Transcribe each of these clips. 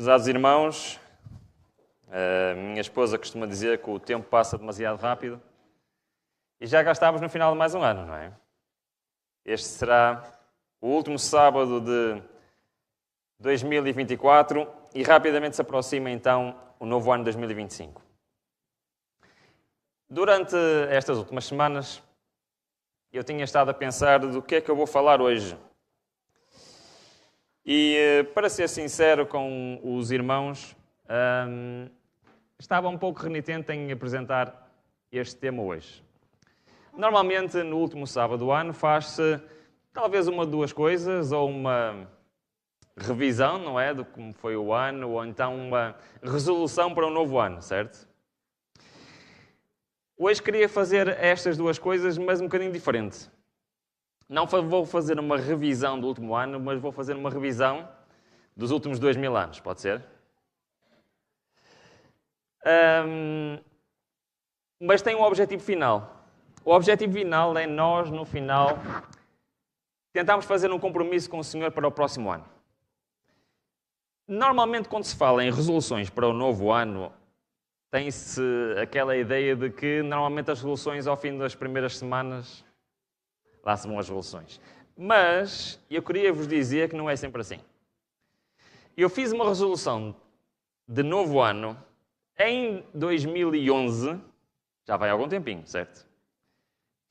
Prezados irmãos, a minha esposa costuma dizer que o tempo passa demasiado rápido e já cá estamos no final de mais um ano, não é? Este será o último sábado de 2024 e rapidamente se aproxima então o novo ano de 2025. Durante estas últimas semanas eu tinha estado a pensar do que é que eu vou falar hoje. E, para ser sincero com os irmãos, estava um pouco renitente em apresentar este tema hoje. Normalmente, no último sábado do ano, faz-se talvez uma de duas coisas, ou uma revisão, não é, de como foi o ano, ou então uma resolução para um novo ano, certo? Hoje queria fazer estas duas coisas, mas um bocadinho diferente. Não vou fazer uma revisão do último ano, mas vou fazer uma revisão dos últimos 2000 anos, pode ser? Mas tem um objetivo final. O objetivo final é nós, no final, tentarmos fazer um compromisso com o Senhor para o próximo ano. Normalmente, quando se fala em resoluções para o novo ano, tem-se aquela ideia de que, normalmente, as resoluções, ao fim das primeiras semanas, lá se vão as resoluções. Mas eu queria vos dizer que não é sempre assim. Eu fiz uma resolução de novo ano em 2011, já vai há algum tempinho, certo?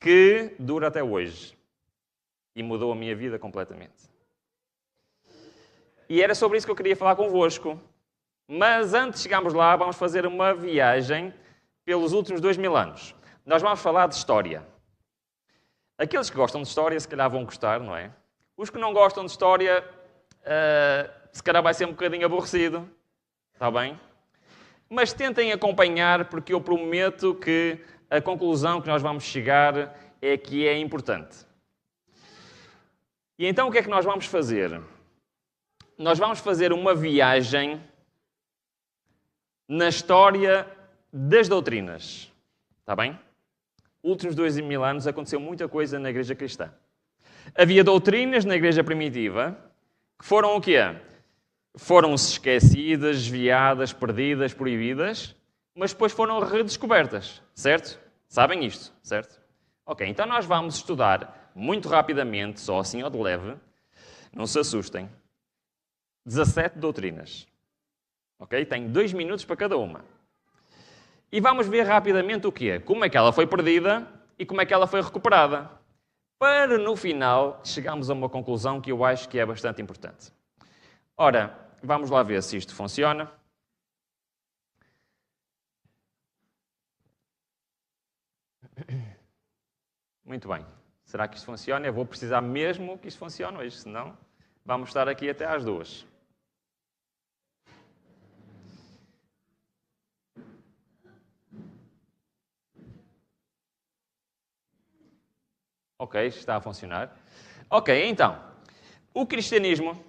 Que dura até hoje. E mudou a minha vida completamente. E era sobre isso que eu queria falar convosco. Mas antes de chegarmos lá, vamos fazer uma viagem pelos últimos 2000 anos. Nós vamos falar de história. Aqueles que gostam de história, se calhar vão gostar, não é? Os que não gostam de história, se calhar vai ser um bocadinho aborrecido. Está bem? Mas tentem acompanhar, porque eu prometo que a conclusão que nós vamos chegar é que é importante. E então o que é que nós vamos fazer? Nós vamos fazer uma viagem na história das doutrinas. Está bem? Últimos 2000 anos aconteceu muita coisa na igreja cristã. Havia doutrinas na igreja primitiva que foram o quê? Foram-se esquecidas, desviadas, perdidas, proibidas, mas depois foram redescobertas, certo? Sabem isto, certo? Ok, então nós vamos estudar muito rapidamente, só assim ao de leve, não se assustem, 17 doutrinas. Ok? Tenho 2 minutos para cada uma. E vamos ver rapidamente o quê? Como é que ela foi perdida e como é que ela foi recuperada. Para, no final, chegarmos a uma conclusão que eu acho que é bastante importante. Ora, vamos lá ver se isto funciona. Muito bem. Será que isto funciona? Eu vou precisar mesmo que isto funcione hoje, senão vamos estar aqui até às 2. Ok, está a funcionar. Ok, então, o cristianismo,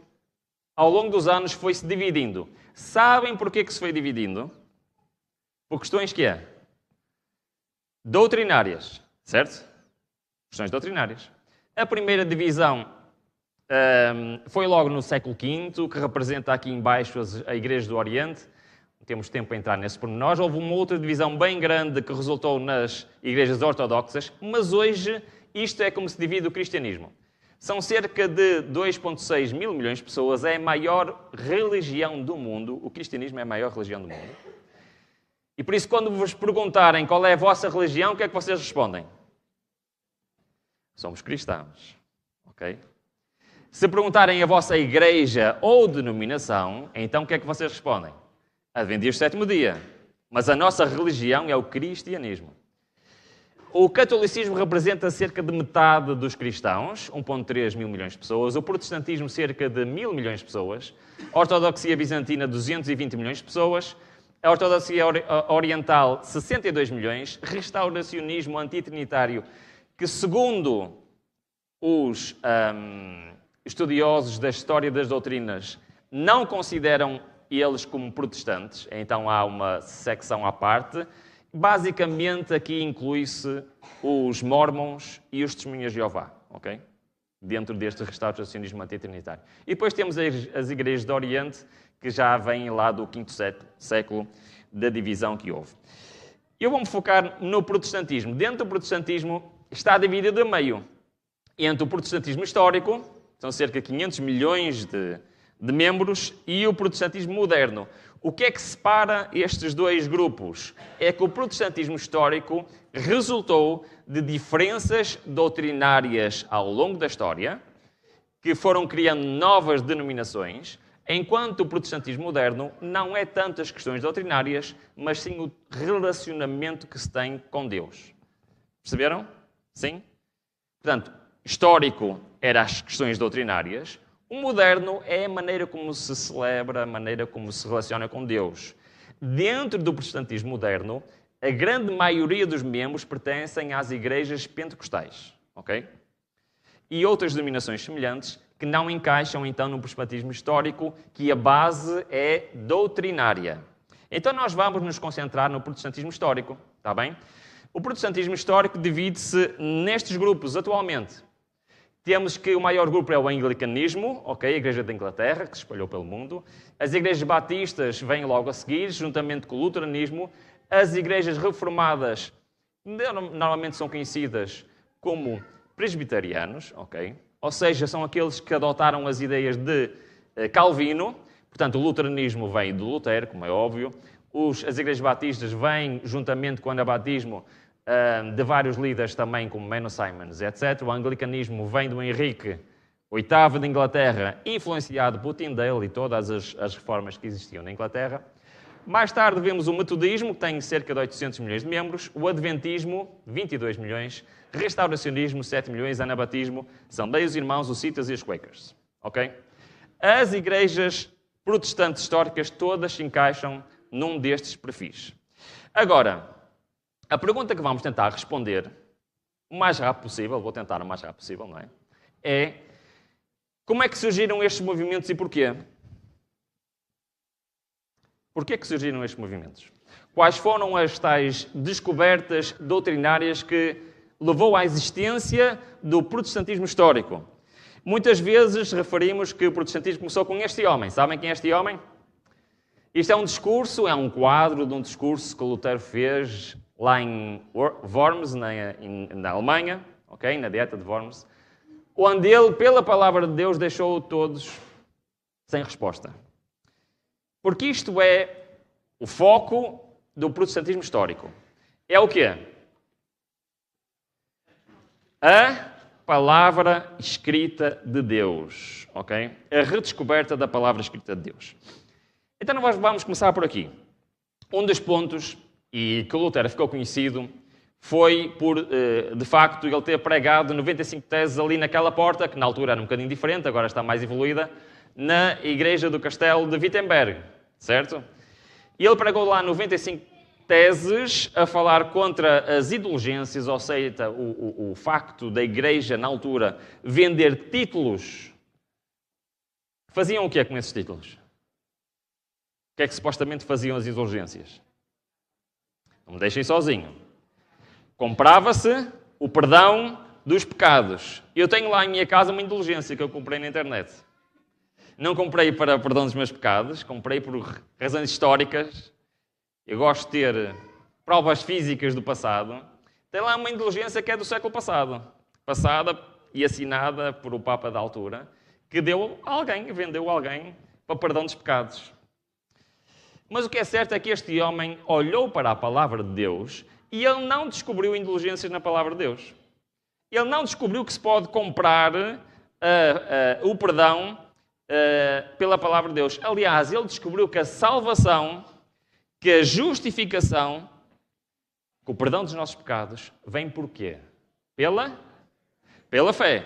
ao longo dos anos, foi-se dividindo. Sabem porquê que se foi dividindo? Por questões que é? Doutrinárias, certo? Questões doutrinárias. A primeira divisão foi logo no século V, que representa aqui embaixo a Igreja do Oriente. Não temos tempo para entrar nesse pormenor. Houve uma outra divisão bem grande que resultou nas igrejas ortodoxas, mas hoje isto é como se divide o cristianismo. São cerca de 2,6 mil milhões de pessoas, é a maior religião do mundo. O cristianismo é a maior religião do mundo. E por isso, quando vos perguntarem qual é a vossa religião, o que é que vocês respondem? Somos cristãos. Ok? Se perguntarem a vossa igreja ou denominação, então o que é que vocês respondem? Adventistas do sétimo dia. Mas a nossa religião é o cristianismo. O catolicismo representa cerca de metade dos cristãos, 1,3 mil milhões de pessoas. O protestantismo, cerca de 1.000 milhões de pessoas. A ortodoxia bizantina, 220 milhões de pessoas. A ortodoxia oriental, 62 milhões. Restauracionismo antitrinitário, que segundo os estudiosos da história das doutrinas, não consideram eles como protestantes. Então há uma secção à parte. Basicamente, aqui inclui-se os Mormons e os Testemunhas de Jeová, ok? dentro deste restauracionismo antitrinitário. E depois temos as igrejas do Oriente, que já vêm lá do V século, da divisão que houve. Eu vou-me focar no protestantismo. Dentro do protestantismo está dividido a meio entre o protestantismo histórico, são cerca de 500 milhões de membros, e o protestantismo moderno. O que é que separa estes dois grupos? É que o protestantismo histórico resultou de diferenças doutrinárias ao longo da história, que foram criando novas denominações, enquanto o protestantismo moderno não é tanto as questões doutrinárias, mas sim o relacionamento que se tem com Deus. Perceberam? Sim? Portanto, histórico eram as questões doutrinárias, o moderno é a maneira como se celebra, a maneira como se relaciona com Deus. Dentro do protestantismo moderno, a grande maioria dos membros pertencem às igrejas pentecostais, ok? E outras denominações semelhantes que não encaixam, então, no protestantismo histórico, que a base é doutrinária. Então, nós vamos nos concentrar no protestantismo histórico, está bem? O protestantismo histórico divide-se nestes grupos, atualmente. Temos que o maior grupo é o anglicanismo, ok? A Igreja da Inglaterra, que se espalhou pelo mundo. As igrejas batistas vêm logo a seguir, juntamente com o luteranismo. As igrejas reformadas normalmente são conhecidas como presbiterianos, ok? Ou seja, são aqueles que adotaram as ideias de Calvino. Portanto, o luteranismo vem do Lutero, como é óbvio. As igrejas batistas vêm, juntamente com o anabatismo, de vários líderes também, como Menno Simons, etc. O anglicanismo vem do Henrique VIII de Inglaterra, influenciado por Tyndale e todas as reformas que existiam na Inglaterra. Mais tarde vemos o metodismo, que tem cerca de 800 milhões de membros, o adventismo, 22 milhões, restauracionismo, 7 milhões, anabatismo, são daí os irmãos, os citas e os quakers. Ok? As igrejas protestantes históricas todas se encaixam num destes perfis. Agora, a pergunta que vamos tentar responder o mais rápido possível, vou tentar o mais rápido possível, não é? É, como é que surgiram estes movimentos e porquê? Porquê que surgiram estes movimentos? Quais foram as tais descobertas doutrinárias que levou à existência do protestantismo histórico? Muitas vezes referimos que o protestantismo começou com este homem. Sabem quem é este homem? Isto é um discurso, é um quadro de um discurso que Lutero fez lá em Worms, na Alemanha, okay? Na Dieta de Worms, onde ele, pela palavra de Deus, deixou todos sem resposta. Porque isto é o foco do protestantismo histórico. É o quê? A palavra escrita de Deus, ok? A redescoberta da palavra escrita de Deus. Então nós vamos começar por aqui. Um dos pontos, e que Lutero ficou conhecido, foi por, de facto, ele ter pregado 95 teses ali naquela porta, que na altura era um bocadinho diferente, agora está mais evoluída, na igreja do castelo de Wittenberg, certo? E ele pregou lá 95 teses a falar contra as indulgências, ou seja, o facto da igreja, na altura, vender títulos. Faziam o que é com esses títulos? O que é que supostamente faziam as indulgências? Não me deixem sozinho. Comprava-se o perdão dos pecados. Eu tenho lá em minha casa uma indulgência que eu comprei na internet. Não comprei para perdão dos meus pecados, comprei por razões históricas. Eu gosto de ter provas físicas do passado. Tem lá uma indulgência que é do século passado. Passada e assinada por o Papa da altura, que deu a alguém, vendeu a alguém para perdão dos pecados. Mas o que é certo é que este homem olhou para a palavra de Deus e ele não descobriu indulgências na palavra de Deus. Ele não descobriu que se pode comprar o perdão pela palavra de Deus. Aliás, ele descobriu que a salvação, que a justificação, que o perdão dos nossos pecados, vem por quê? Pela fé.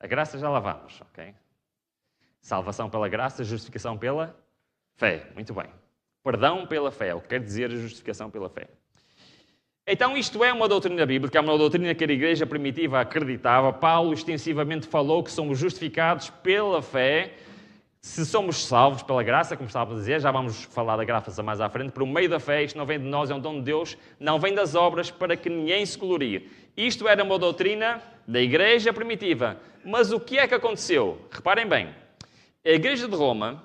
A graça já lá vamos, ok? Salvação pela graça, justificação pela fé. Muito bem. Perdão pela fé, é o que quer dizer a justificação pela fé. Então isto é uma doutrina bíblica, é uma doutrina que a igreja primitiva acreditava. Paulo extensivamente falou que somos justificados pela fé, Se somos salvos pela graça, como estava a dizer, já vamos falar da graça mais à frente, por meio da fé, isto não vem de nós, é um dom de Deus, não vem das obras para que ninguém se glorie. Isto era uma doutrina da igreja primitiva. Mas o que é que aconteceu? Reparem bem, a igreja de Roma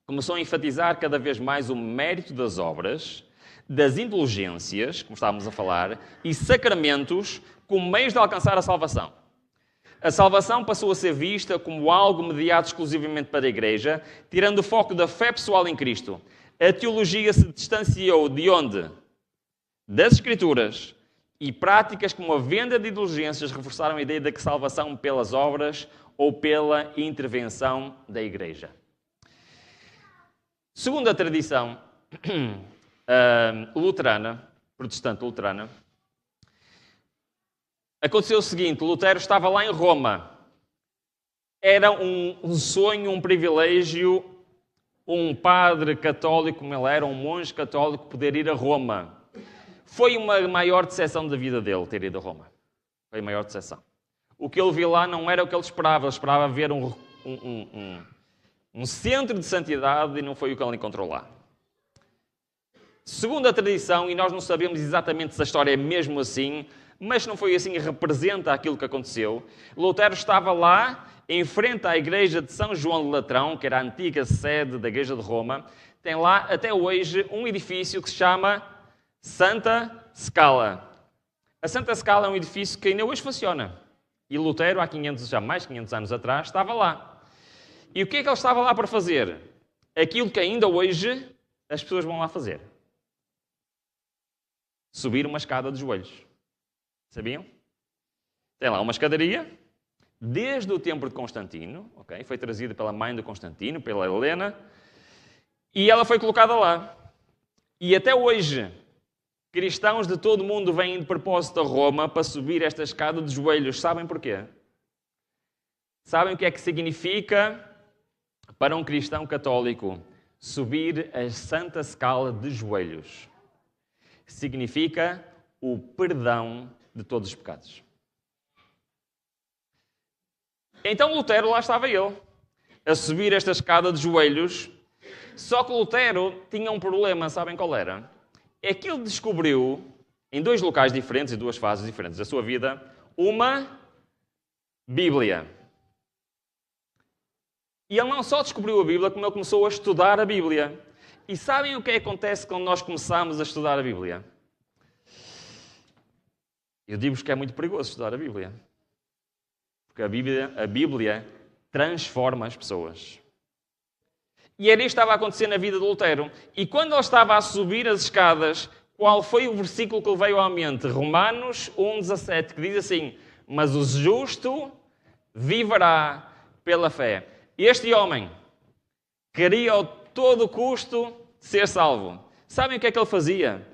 começou a enfatizar cada vez mais o mérito das obras, das indulgências, como estávamos a falar, e sacramentos como meios de alcançar a salvação. A salvação passou a ser vista como algo mediado exclusivamente para a igreja, tirando o foco da fé pessoal em Cristo. A teologia se distanciou de onde? Das Escrituras. E práticas como a venda de indulgências reforçaram a ideia de que salvação pelas obras ou pela intervenção da igreja. Segundo a tradição luterana, protestante luterana, aconteceu o seguinte: Lutero estava lá em Roma. Era um sonho, um privilégio, um padre católico, como ele era, um monge católico, poder ir a Roma. Foi uma maior decepção da vida dele ter ido a Roma. Foi a maior decepção. O que ele viu lá não era o que ele esperava. Ele esperava ver um centro de santidade e não foi o que ele encontrou lá. Segundo a tradição, e nós não sabemos exatamente se a história é mesmo assim, mas não foi assim, representa aquilo que aconteceu. Lutero estava lá, em frente à igreja de São João de Latrão, que era a antiga sede da igreja de Roma. Tem lá, até hoje, um edifício que se chama Santa Scala. A Santa Scala é um edifício que ainda hoje funciona. E Lutero, há mais de 500 anos atrás, estava lá. E o que é que ele estava lá para fazer? Aquilo que ainda hoje as pessoas vão lá fazer. Subir uma escada de joelhos. Sabiam? Tem lá uma escadaria, desde o tempo de Constantino, okay? Foi trazida pela mãe de Constantino, pela Helena, e ela foi colocada lá. E até hoje, cristãos de todo o mundo vêm de propósito a Roma para subir esta escada de joelhos. Sabem porquê? Sabem o que é que significa para um cristão católico subir a Santa Scala de joelhos? Significa o perdão de todos os pecados. Então Lutero, lá estava ele, a subir esta escada de joelhos. Só que Lutero tinha um problema, sabem qual era? É que ele descobriu, em dois locais diferentes, em duas fases diferentes da sua vida, uma Bíblia. E ele não só descobriu a Bíblia, como ele começou a estudar a Bíblia. E sabem o que acontece quando nós começamos a estudar a Bíblia? Eu digo-vos que é muito perigoso estudar a Bíblia. Porque a Bíblia transforma as pessoas. E era isto que estava a acontecer na vida de Lutero. E quando ele estava a subir as escadas, qual foi o versículo que lhe veio à mente? Romanos 1,17, que diz assim: mas o justo viverá pela fé. Este homem queria a todo custo ser salvo. Sabem o que é que ele fazia?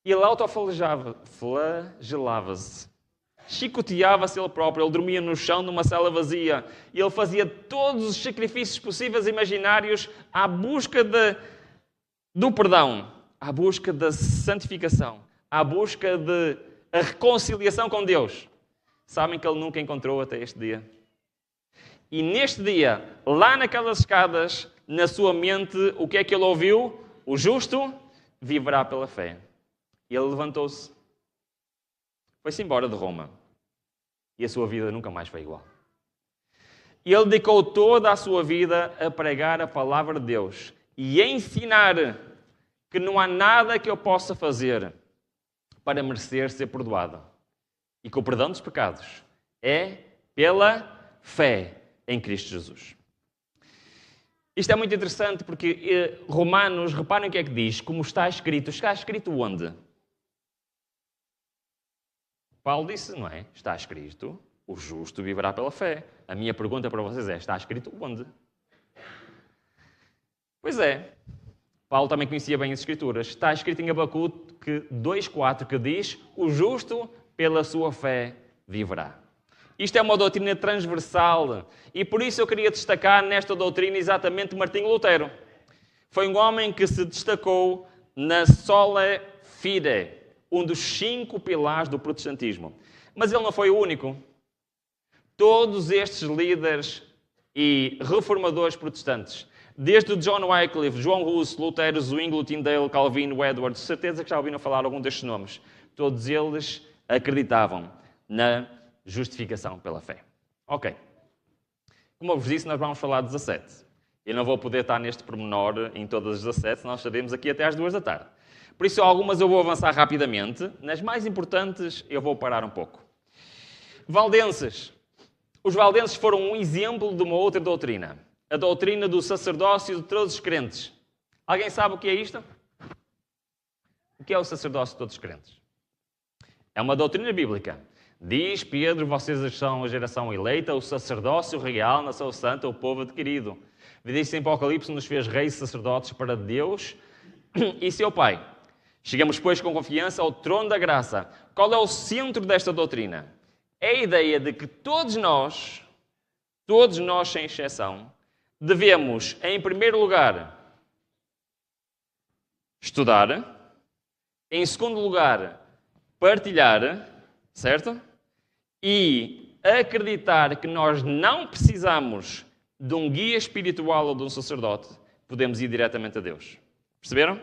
Ele autoflagelava-se. Chicoteava-se ele próprio. Ele dormia no chão numa cela vazia. E ele fazia todos os sacrifícios possíveis e imaginários à busca do perdão, à busca da santificação, à busca de a reconciliação com Deus. Sabem que ele nunca encontrou até este dia. E neste dia, lá naquelas escadas, na sua mente, o que é que ele ouviu? O justo viverá pela fé. E ele levantou-se. Foi-se embora de Roma. E a sua vida nunca mais foi igual. E ele dedicou toda a sua vida a pregar a palavra de Deus e a ensinar que não há nada que eu possa fazer para merecer ser perdoado. E que o perdão dos pecados é pela fé em Cristo Jesus. Isto é muito interessante porque Romanos, reparem o que é que diz, como está escrito. Está escrito onde? Paulo disse, não é? Está escrito, o justo viverá pela fé. A minha pergunta para vocês é, está escrito onde? Pois é, Paulo também conhecia bem as Escrituras. Está escrito em Abacuque 2,4 que diz, o justo pela sua fé viverá. Isto é uma doutrina transversal e por isso eu queria destacar nesta doutrina exatamente Martinho Lutero. Foi um homem que se destacou na sola fide, um dos 5 pilares do protestantismo. Mas ele não foi o único. Todos estes líderes e reformadores protestantes. Desde o John Wycliffe, João Hus, Lutero, Zwingli, Tyndale, Calvino, Edwards, certeza que já ouviram falar algum destes nomes. Todos eles acreditavam na justificação pela fé. Ok. Como eu vos disse, nós vamos falar de 17. Eu não vou poder estar neste pormenor em todas as 17, nós estaremos aqui até às 2 da tarde. Por isso, algumas eu vou avançar rapidamente. Nas mais importantes, eu vou parar um pouco. Valdenses. Os valdenses foram um exemplo de uma outra doutrina. A doutrina do sacerdócio de todos os crentes. Alguém sabe o que é isto? O que é o sacerdócio de todos os crentes? É uma doutrina bíblica. Diz Pedro, vocês são a geração eleita, o sacerdócio real, nação santa, o povo adquirido. Diz em Apocalipse, nos fez reis e sacerdotes para Deus e seu Pai. Chegamos, pois, com confiança ao trono da graça. Qual é o centro desta doutrina? É a ideia de que todos nós sem exceção, devemos, em primeiro lugar, estudar, em segundo lugar, partilhar, certo? E acreditar que nós não precisamos de um guia espiritual ou de um sacerdote, podemos ir diretamente a Deus. Perceberam?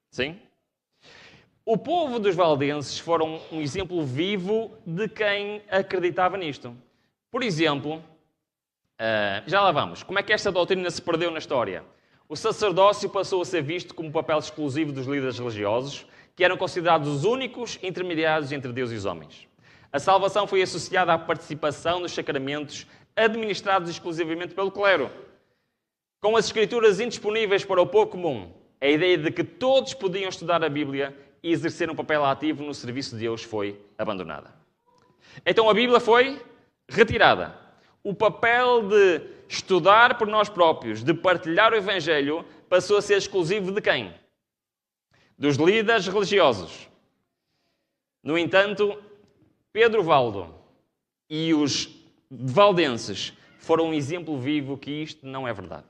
Sim? O povo dos valdenses foram um exemplo vivo de quem acreditava nisto. Por exemplo, já lá vamos. Como é que esta doutrina se perdeu na história? O sacerdócio passou a ser visto como papel exclusivo dos líderes religiosos, que eram considerados os únicos intermediários entre Deus e os homens. A salvação foi associada à participação nos sacramentos administrados exclusivamente pelo clero. Com as escrituras indisponíveis para o povo comum, a ideia de que todos podiam estudar a Bíblia e exercer um papel ativo no serviço de Deus foi abandonada. Então a Bíblia foi retirada. O papel de estudar por nós próprios, de partilhar o Evangelho, passou a ser exclusivo de quem? Dos líderes religiosos. No entanto, Pedro Valdo e os valdenses foram um exemplo vivo que isto não é verdade.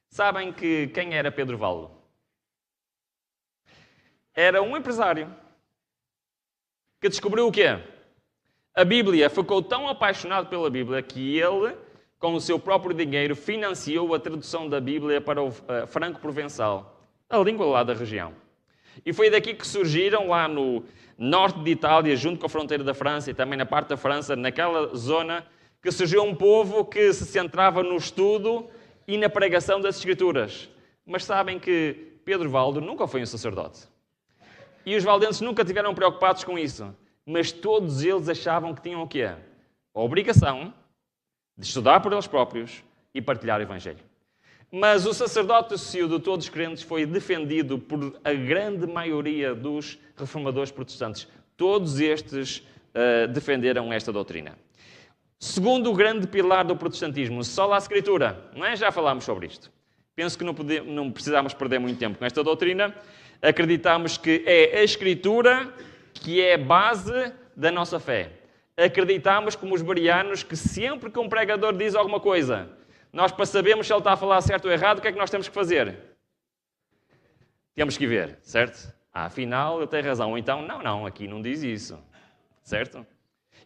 Sabem que quem era Pedro Valdo? Era um empresário que descobriu o quê? A Bíblia. Ficou tão apaixonado pela Bíblia que ele, com o seu próprio dinheiro, financiou a tradução da Bíblia para o franco-provençal, a língua lá da região. E foi daqui que surgiram, lá no norte de Itália, junto com a fronteira da França e também na parte da França, naquela zona, que surgiu um povo que se centrava no estudo e na pregação das Escrituras. Mas sabem que Pedro Valdo nunca foi um sacerdote. E os valdenses nunca estiveram preocupados com isso. Mas todos eles achavam que tinham o quê? A obrigação de estudar por eles próprios e partilhar o Evangelho. Mas o sacerdócio de todos os crentes foi defendido por a grande maioria dos reformadores protestantes. Todos estes defenderam esta doutrina. Segundo o grande pilar do protestantismo, só a Escritura. Não é? Já falámos sobre isto. Penso que não precisamos perder muito tempo com esta doutrina. Acreditamos que é a Escritura que é a base da nossa fé. Acreditamos, como os bereanos, que sempre que um pregador diz alguma coisa, nós, para sabermos se ele está a falar certo ou errado, o que é que nós temos que fazer? Temos que ver, certo? Afinal, ele tem razão. Ou então, não, aqui não diz isso. Certo?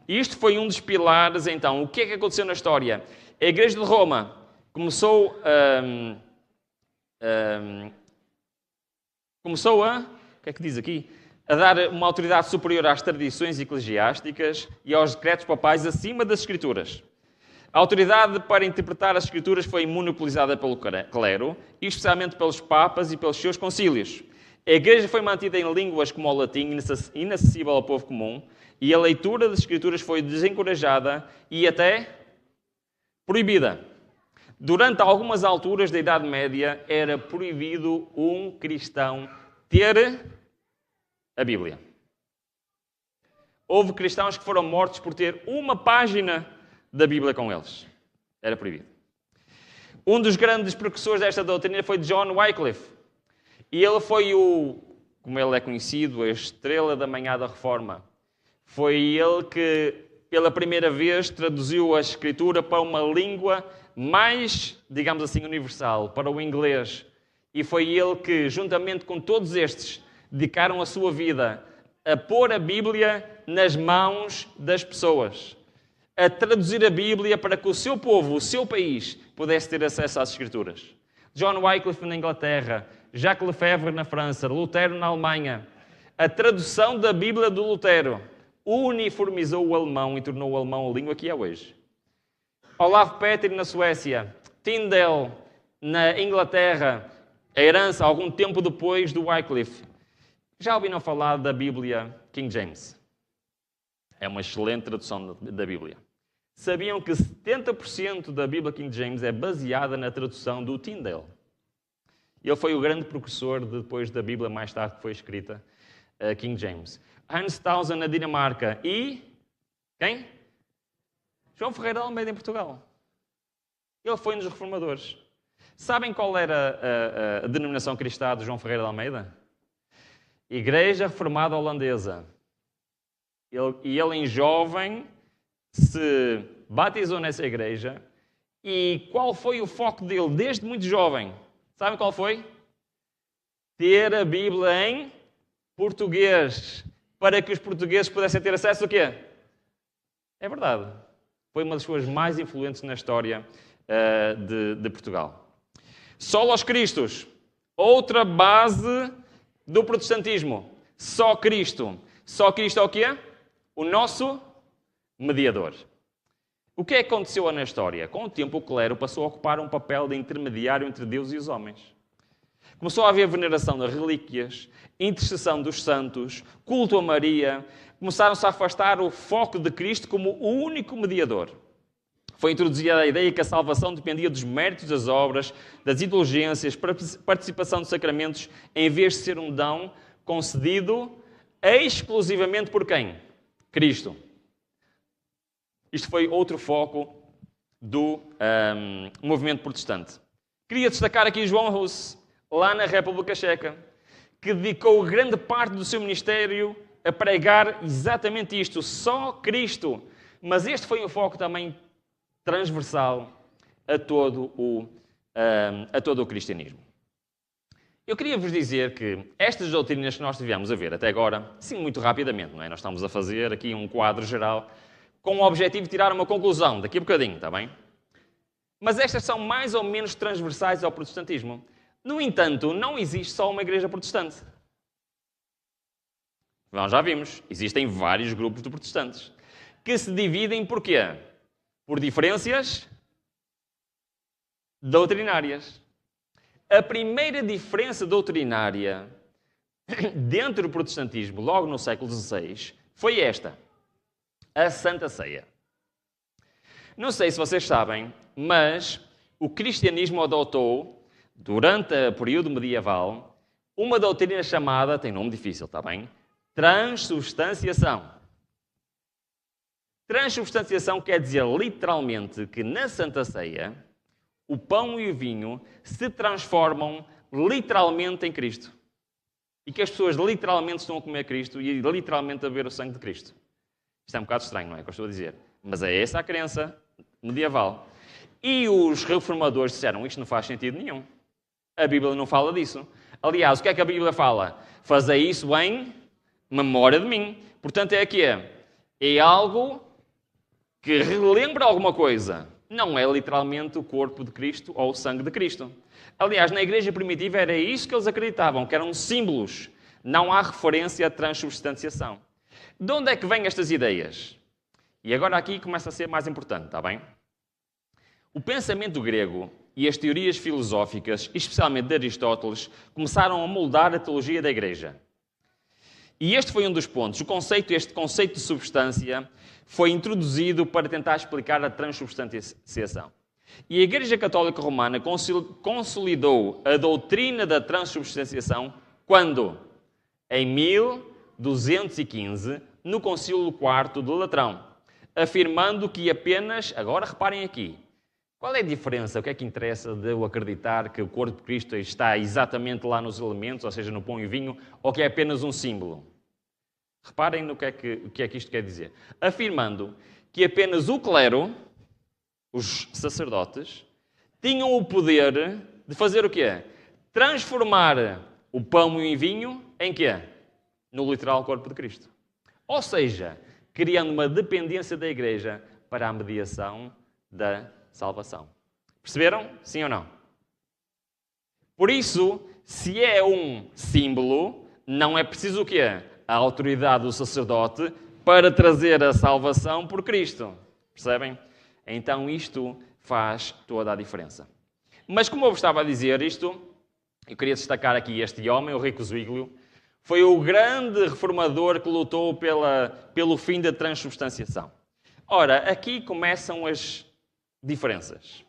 Isto foi um dos pilares, então. O que é que aconteceu na história? A Igreja de Roma começou a... O que é que diz aqui? A dar uma autoridade superior às tradições eclesiásticas e aos decretos papais acima das Escrituras. A autoridade para interpretar as Escrituras foi monopolizada pelo clero, e especialmente pelos papas e pelos seus concílios. A Igreja foi mantida em línguas como o latim, inacessível ao povo comum, e a leitura das Escrituras foi desencorajada e até proibida. Durante algumas alturas da Idade Média, era proibido um cristão ter a Bíblia. Houve cristãos que foram mortos por ter uma página da Bíblia com eles. Era proibido. Um dos grandes precursores desta doutrina foi John Wycliffe. E ele foi como ele é conhecido, a estrela da manhã da Reforma. Foi ele que, pela primeira vez, traduziu a Escritura para uma língua mais, digamos assim, universal, para o inglês. E foi ele que, juntamente com todos estes, dedicaram a sua vida a pôr a Bíblia nas mãos das pessoas. A traduzir a Bíblia para que o seu povo, o seu país, pudesse ter acesso às Escrituras. John Wycliffe na Inglaterra, Jacques Lefebvre na França, Lutero na Alemanha. A tradução da Bíblia do Lutero uniformizou o alemão e tornou o alemão a língua que é hoje. Olav Petri na Suécia, Tyndale na Inglaterra, a herança algum tempo depois do Wycliffe. Já ouviram falar da Bíblia King James? É uma excelente tradução da Bíblia. Sabiam que 70% da Bíblia King James é baseada na tradução do Tyndale? Ele foi o grande precursor depois da Bíblia mais tarde que foi escrita, King James. Hans Townsend na Dinamarca e... quem? João Ferreira de Almeida em Portugal. Ele foi um dos reformadores. Sabem qual era a denominação cristã de João Ferreira de Almeida? Igreja Reformada Holandesa. Ele em jovem se batizou nessa igreja. E qual foi o foco dele desde muito jovem? Sabem qual foi? Ter a Bíblia em português, para que os portugueses pudessem ter acesso a quê? É verdade. Foi uma das pessoas mais influentes na história de Portugal. Solos Cristos, outra base do protestantismo. Só Cristo. Só Cristo é o quê? O nosso mediador. O que é que aconteceu na história? Com o tempo, o clero passou a ocupar um papel de intermediário entre Deus e os homens. Começou a haver veneração das relíquias, intercessão dos santos, culto a Maria. Começaram-se a afastar o foco de Cristo como o único mediador. Foi introduzida a ideia que a salvação dependia dos méritos das obras, das indulgências, participação dos sacramentos, em vez de ser um dom concedido exclusivamente por quem? Cristo. Isto foi outro foco do movimento protestante. Queria destacar aqui João Hus, lá na República Checa, que dedicou grande parte do seu ministério a pregar exatamente isto, só Cristo. Mas este foi um foco também transversal a todo o cristianismo. Eu queria vos dizer que estas doutrinas que nós tivemos a ver até agora, sim, muito rapidamente, não é? Nós estamos a fazer aqui um quadro geral com o objetivo de tirar uma conclusão, daqui a bocadinho, está bem? Mas estas são mais ou menos transversais ao protestantismo. No entanto, não existe só uma igreja protestante. Nós já vimos, existem vários grupos de protestantes que se dividem por quê? Por diferenças doutrinárias. A primeira diferença doutrinária dentro do protestantismo, logo no século XVI, foi esta: a Santa Ceia. Não sei se vocês sabem, mas o cristianismo adotou, durante o período medieval, uma doutrina chamada, tem nome difícil, está bem? Transubstanciação. Transubstanciação quer dizer literalmente que na Santa Ceia o pão e o vinho se transformam literalmente em Cristo. E que as pessoas literalmente estão a comer Cristo e literalmente a beber o sangue de Cristo. Isto é um bocado estranho, não é o que eu estou a dizer? Mas é essa a crença medieval. E os reformadores disseram, isto não faz sentido nenhum. A Bíblia não fala disso. Aliás, o que é que a Bíblia fala? Fazei isso em memória de mim. Portanto, é que é algo que relembra alguma coisa. Não é literalmente o corpo de Cristo ou o sangue de Cristo. Aliás, na igreja primitiva era isso que eles acreditavam, que eram símbolos. Não há referência à transubstanciação. De onde é que vêm estas ideias? E agora aqui começa a ser mais importante, está bem? O pensamento grego e as teorias filosóficas, especialmente de Aristóteles, começaram a moldar a teologia da igreja. E este foi um dos pontos. Este conceito de substância foi introduzido para tentar explicar a transubstanciação. E a Igreja Católica Romana consolidou a doutrina da transubstanciação quando? Em 1215, no Concílio IV de Latrão, afirmando que apenas, agora reparem aqui, qual é a diferença? O que é que interessa de eu acreditar que o corpo de Cristo está exatamente lá nos elementos, ou seja, no pão e vinho, ou que é apenas um símbolo? Reparem no que é que isto quer dizer. Afirmando que apenas o clero, os sacerdotes, tinham o poder de fazer o quê? Transformar o pão e o vinho em quê? No literal corpo de Cristo. Ou seja, criando uma dependência da igreja para a mediação da salvação. Perceberam? Sim ou não? Por isso, se é um símbolo, não é preciso o quê? A autoridade do sacerdote para trazer a salvação por Cristo. Percebem? Então isto faz toda a diferença. Mas como eu vos estava a dizer isto, eu queria destacar aqui este homem, o Rico Zwinglio, foi o grande reformador que lutou pelo fim da transubstanciação. Ora, aqui começam as diferenças.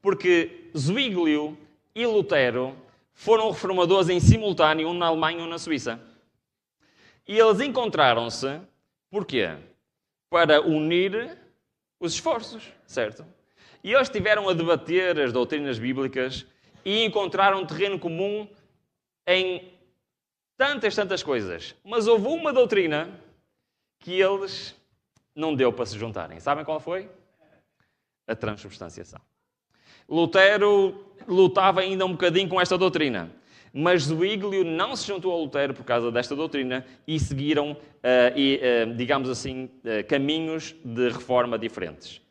Porque Zwinglio e Lutero foram reformadores em simultâneo, um na Alemanha e um na Suíça. E eles encontraram-se, porquê? Para unir os esforços, certo? E eles estiveram a debater as doutrinas bíblicas e encontraram um terreno comum em tantas coisas. Mas houve uma doutrina que eles não deu para se juntarem. Sabem qual foi? A transubstanciação. Lutero lutava ainda um bocadinho com esta doutrina, mas Zwinglio não se juntou a Lutero por causa desta doutrina e seguiram, digamos assim, caminhos de reforma diferentes.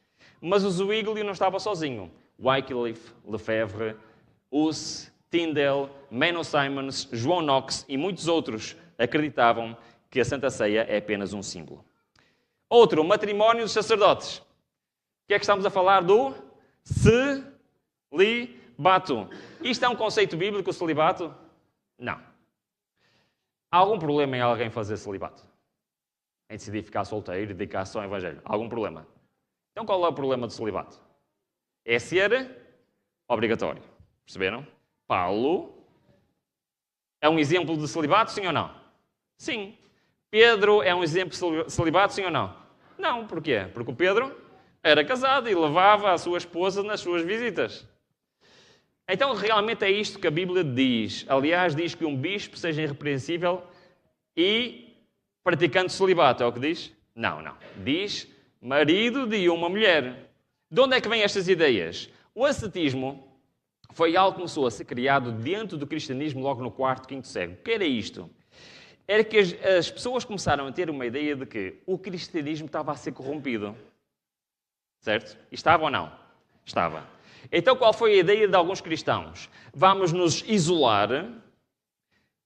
Mas o Zwinglio não estava sozinho. Wycliffe, Lefebvre, Hus, Tyndale, Menno Simons, João Knox e muitos outros acreditavam que a Santa Ceia é apenas um símbolo. Outro, o matrimónio dos sacerdotes. O que é que estamos a falar do celibato? Isto é um conceito bíblico, o celibato? Não. Há algum problema em alguém fazer celibato? Em decidir ficar solteiro e dedicar-se ao Evangelho? Há algum problema? Então qual é o problema do celibato? É ser obrigatório. Perceberam? Paulo é um exemplo de celibato, sim ou não? Sim. Pedro é um exemplo de celibato, sim ou não? Não. Porquê? Porque o Pedro era casado e levava a sua esposa nas suas visitas. Então, realmente é isto que a Bíblia diz. Aliás, diz que um bispo seja irrepreensível e praticando celibato. É o que diz? Não. Diz marido de uma mulher. De onde é que vêm estas ideias? O ascetismo foi algo que começou a ser criado dentro do cristianismo logo no quarto, quinto século. O que era isto? Era que as pessoas começaram a ter uma ideia de que o cristianismo estava a ser corrompido. Certo? Estava ou não? Estava. Então qual foi a ideia de alguns cristãos? Vamos nos isolar,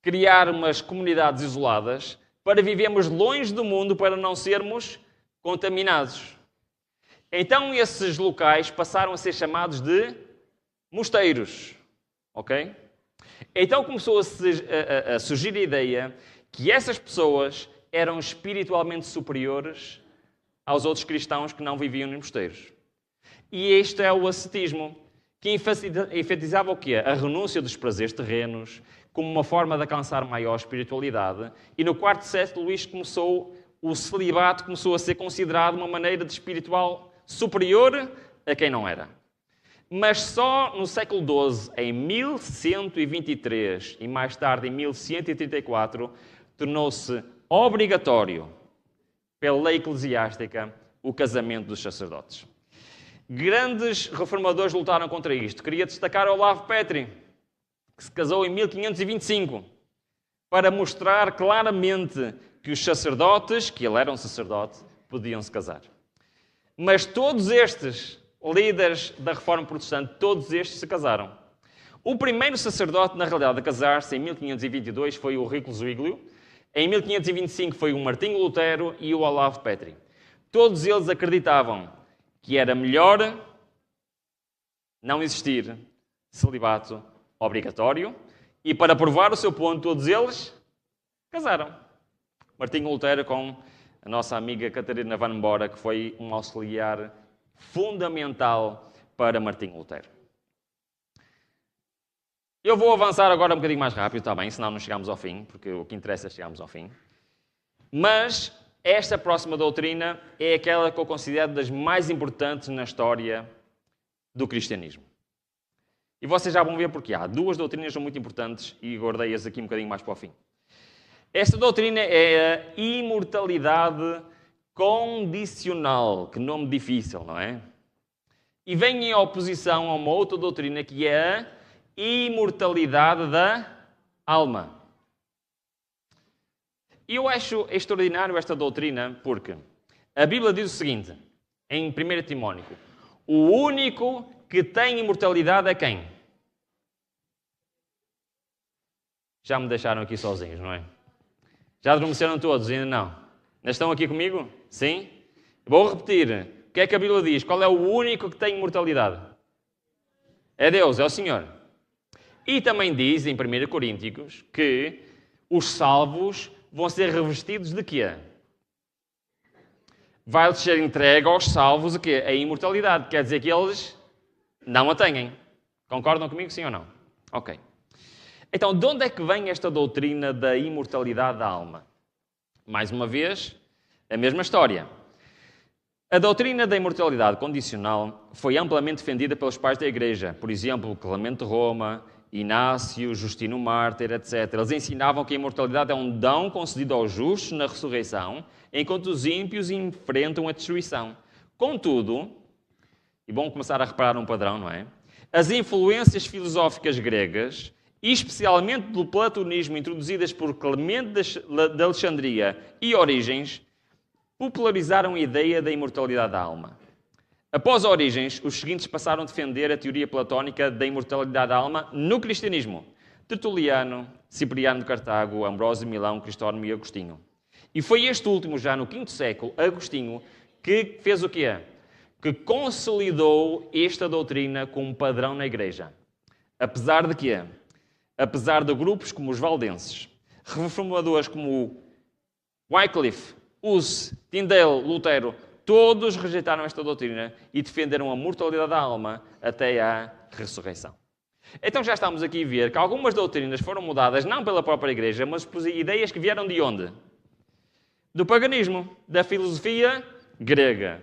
criar umas comunidades isoladas para vivermos longe do mundo, para não sermos contaminados. Então esses locais passaram a ser chamados de mosteiros. Ok? Então começou a surgir a ideia que essas pessoas eram espiritualmente superiores aos outros cristãos que não viviam nos mosteiros. E este é o ascetismo, que enfatizava o quê? A renúncia dos prazeres terrenos, como uma forma de alcançar maior espiritualidade. E no quarto século, o celibato começou a ser considerado uma maneira de espiritual superior a quem não era. Mas só no século XII, em 1123 e mais tarde em 1134, tornou-se obrigatório, pela lei eclesiástica, o casamento dos sacerdotes. Grandes reformadores lutaram contra isto. Queria destacar Olavo Petri, que se casou em 1525, para mostrar claramente que os sacerdotes, que ele era um sacerdote, podiam se casar. Mas todos estes líderes da Reforma Protestante, todos estes se casaram. O primeiro sacerdote, na realidade, a casar-se em 1522 foi o Rico Zwinglio. Em 1525 foi o Martinho Lutero e o Olavo Petri. Todos eles acreditavam que era melhor não existir celibato obrigatório e, para provar o seu ponto, todos eles casaram. Martinho Lutero com a nossa amiga Catarina Van Bora, que foi um auxiliar fundamental para Martinho Lutero. Eu vou avançar agora um bocadinho mais rápido, está bem, senão não chegamos ao fim, porque o que interessa é chegarmos ao fim. Mas esta próxima doutrina é aquela que eu considero das mais importantes na história do cristianismo. E vocês já vão ver porque há duas doutrinas que são muito importantes e guardei-as aqui um bocadinho mais para o fim. Esta doutrina é a imortalidade condicional. Que nome difícil, não é? E vem em oposição a uma outra doutrina que é a imortalidade da alma. E eu acho extraordinário esta doutrina porque a Bíblia diz o seguinte, em 1 Timóteo: o único que tem imortalidade é quem? Já me deixaram aqui sozinhos, não é? Já adormeceram todos? Ainda não? Ainda estão aqui comigo? Sim? Vou repetir. O que é que a Bíblia diz? Qual é o único que tem imortalidade? É Deus, é o Senhor. E também diz em 1 Coríntios que os salvos vão ser revestidos de quê? Vai-lhes ser entregue aos salvos o quê? A imortalidade. Quer dizer que eles não a têm. Concordam comigo, sim ou não? Ok. Então, de onde é que vem esta doutrina da imortalidade da alma? Mais uma vez, a mesma história. A doutrina da imortalidade condicional foi amplamente defendida pelos pais da Igreja. Por exemplo, Clemente de Roma, Inácio, Justino Mártir, etc. Eles ensinavam que a imortalidade é um dom concedido aos justos na ressurreição, enquanto os ímpios enfrentam a destruição. Contudo, e bom começar a reparar um padrão, não é? As influências filosóficas gregas, especialmente do platonismo introduzidas por Clemente de Alexandria e Orígenes, popularizaram a ideia da imortalidade da alma. Após Orígenes, os seguintes passaram a defender a teoria platónica da imortalidade da alma no cristianismo. Tertuliano, Cipriano de Cartago, Ambrósio de Milão, Cristóstomo e Agostinho. E foi este último, já no V século, Agostinho, que fez o quê? Que consolidou esta doutrina como padrão na Igreja. Apesar de quê? Apesar de grupos como os valdenses, reformadores como Wycliffe, Hus, Tyndale, Lutero, todos rejeitaram esta doutrina e defenderam a mortalidade da alma até à ressurreição. Então já estamos aqui a ver que algumas doutrinas foram mudadas não pela própria Igreja, mas por ideias que vieram de onde? Do paganismo, da filosofia grega.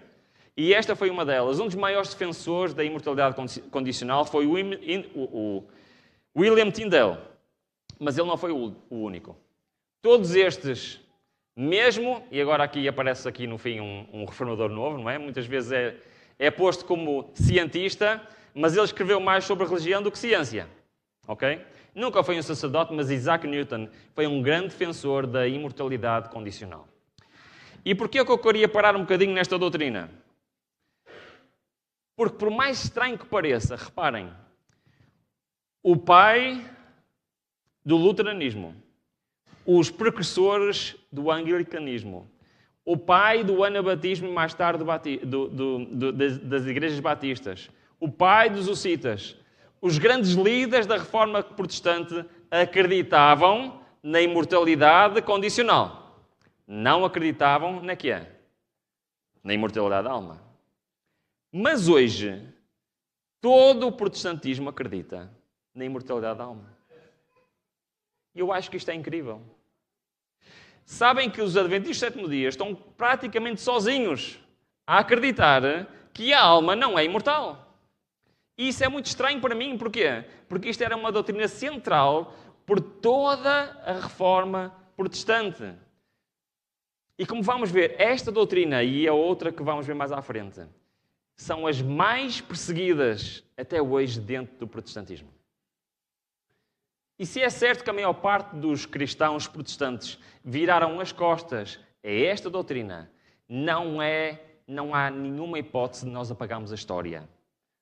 E esta foi uma delas. Um dos maiores defensores da imortalidade condicional foi o William Tyndale. Mas ele não foi o único. Todos estes, mesmo, e agora aqui aparece aqui no fim um reformador novo, não é? Muitas vezes é posto como cientista, mas ele escreveu mais sobre religião do que ciência. Ok? Nunca foi um sacerdote, mas Isaac Newton foi um grande defensor da imortalidade condicional. E porquê é que eu queria parar um bocadinho nesta doutrina? Porque por mais estranho que pareça, reparem, o pai do luteranismo, os precursores do anglicanismo, o pai do anabatismo e mais tarde das igrejas batistas, o pai dos hussitas, os grandes líderes da reforma protestante acreditavam na imortalidade condicional. Não acreditavam na quê? Na imortalidade da alma. Mas hoje, todo o protestantismo acredita na imortalidade da alma. E eu acho que isto é incrível. Sabem que os adventistas do sétimo dia estão praticamente sozinhos a acreditar que a alma não é imortal. E isso é muito estranho para mim. Porquê? Porque isto era uma doutrina central por toda a reforma protestante. E como vamos ver, esta doutrina e a outra que vamos ver mais à frente são as mais perseguidas até hoje dentro do protestantismo. E se é certo que a maior parte dos cristãos protestantes viraram as costas a esta doutrina, não há nenhuma hipótese de nós apagarmos a história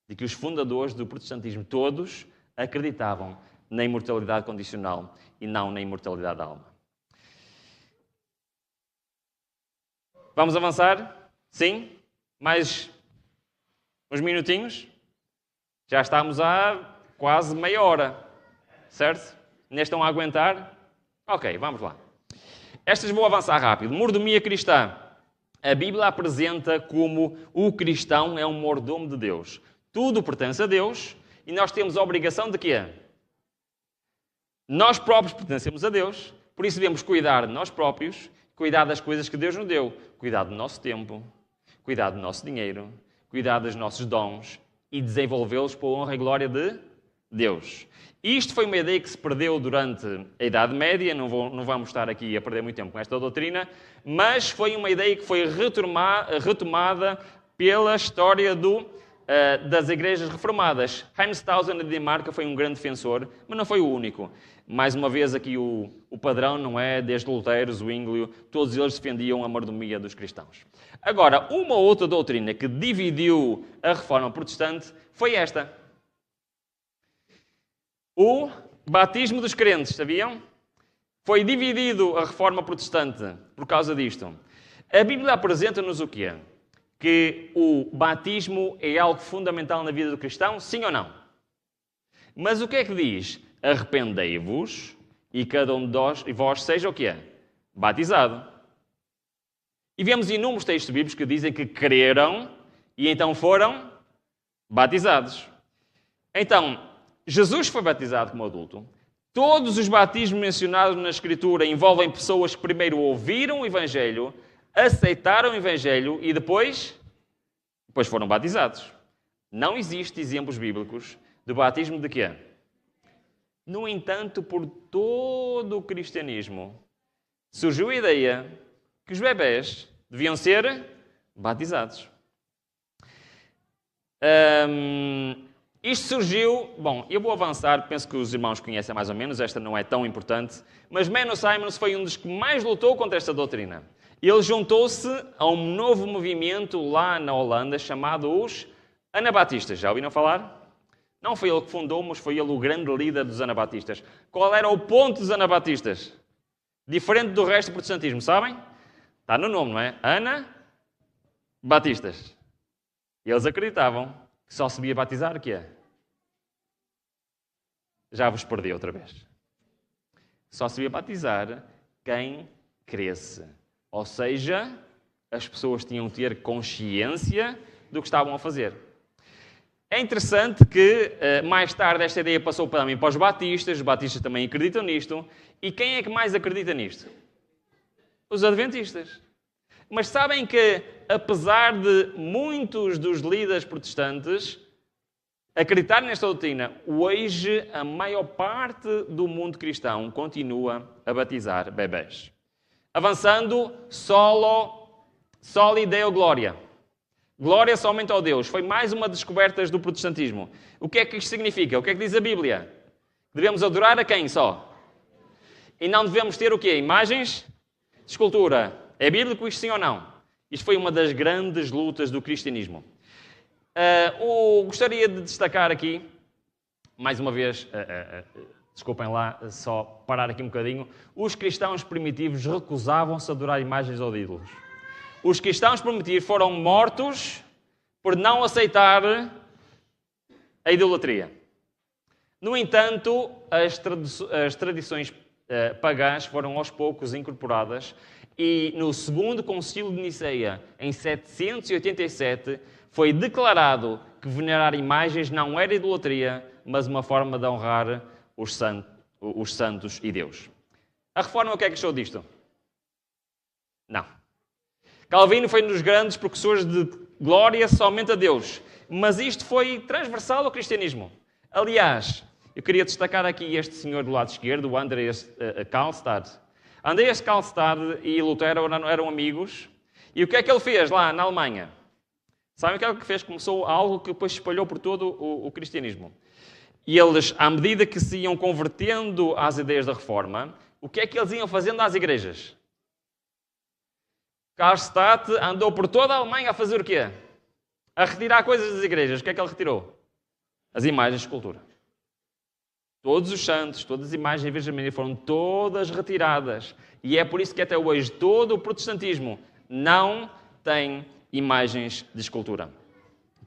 de que os fundadores do protestantismo todos acreditavam na imortalidade condicional e não na imortalidade da alma. Vamos avançar? Sim? Mais uns minutinhos? Já estamos há quase meia hora. Certo? Ainda estão a aguentar? Ok, vamos lá. Estas vou avançar rápido. Mordomia cristã. A Bíblia apresenta como o cristão é um mordomo de Deus. Tudo pertence a Deus e nós temos a obrigação de quê? Nós próprios pertencemos a Deus, por isso devemos cuidar de nós próprios, cuidar das coisas que Deus nos deu, cuidar do nosso tempo, cuidar do nosso dinheiro, cuidar dos nossos dons e desenvolvê-los para a honra e glória de Deus. Isto foi uma ideia que se perdeu durante a Idade Média, não vamos estar aqui a perder muito tempo com esta doutrina, mas foi uma ideia que foi retomada pela história do das igrejas reformadas. Heinz Tausen, na Dinamarca, foi um grande defensor, mas não foi o único. Mais uma vez aqui o padrão, não é? Desde Lutero, Zwinglio, todos eles defendiam a mordomia dos cristãos. Agora, uma outra doutrina que dividiu a reforma protestante foi esta. O batismo dos crentes, sabiam? Foi dividido a reforma protestante por causa disto. A Bíblia apresenta-nos o quê? Que o batismo é algo fundamental na vida do cristão, sim ou não? Mas o que é que diz? Arrependei-vos e cada um de vós seja o quê? Batizado. E vemos inúmeros textos bíblicos que dizem que creram e então foram batizados. Então, Jesus foi batizado como adulto. Todos os batismos mencionados na Escritura envolvem pessoas que primeiro ouviram o Evangelho, aceitaram o Evangelho e depois foram batizados. Não existem exemplos bíblicos do batismo de quê? No entanto, por todo o cristianismo, surgiu a ideia que os bebés deviam ser batizados. Isto surgiu... Bom, eu vou avançar, penso que os irmãos conhecem mais ou menos, esta não é tão importante, mas Menno Simons foi um dos que mais lutou contra esta doutrina. Ele juntou-se a um novo movimento lá na Holanda chamado os Anabatistas. Já ouviram falar? Não foi ele que fundou, mas foi ele o grande líder dos Anabatistas. Qual era o ponto dos Anabatistas? Diferente do resto do protestantismo, sabem? Está no nome, não é? Anabatistas. Eles acreditavam que só se devia batizar o quê? Já vos perdi outra vez. Só se devia batizar quem cresce. Ou seja, as pessoas tinham que ter consciência do que estavam a fazer. É interessante que mais tarde esta ideia passou também para os batistas também acreditam nisto. E quem é que mais acredita nisto? Os adventistas. Mas sabem que, apesar de muitos dos líderes protestantes acreditarem nesta doutrina, hoje a maior parte do mundo cristão continua a batizar bebés. Avançando, soli deo gloria. Glória somente ao Deus. Foi mais uma das descobertas do protestantismo. O que é que isto significa? O que é que diz a Bíblia? Devemos adorar a quem só? E não devemos ter o quê? Imagens de escultura. É bíblico isto sim ou não? Isto foi uma das grandes lutas do cristianismo. Gostaria de destacar aqui, mais uma vez, desculpem lá, só parar aqui um bocadinho. Os cristãos primitivos recusavam-se a adorar imagens ou ídolos. Os cristãos primitivos foram mortos por não aceitar a idolatria. No entanto, as tradições pagãs foram aos poucos incorporadas e no segundo concílio de Niceia, em 787, foi declarado que venerar imagens não era idolatria, mas uma forma de honrar os santos e Deus. A Reforma, o que é que achou disto? Não. Calvino foi um dos grandes precursores de glória somente a Deus. Mas isto foi transversal ao cristianismo. Aliás, eu queria destacar aqui este senhor do lado esquerdo, o Andreas Karlstadt. Andreas Karlstadt e Lutero eram amigos. E o que é que ele fez lá na Alemanha? Sabem o que é que fez? Começou algo que depois se espalhou por todo o cristianismo. E eles, à medida que se iam convertendo às ideias da Reforma, o que é que eles iam fazendo às igrejas? Karlstadt andou por toda a Alemanha a fazer o quê? A retirar coisas das igrejas. O que é que ele retirou? As imagens de escultura. Todos os santos, todas as imagens da Virgem Maria foram todas retiradas. E é por isso que até hoje todo o protestantismo não tem imagens de escultura.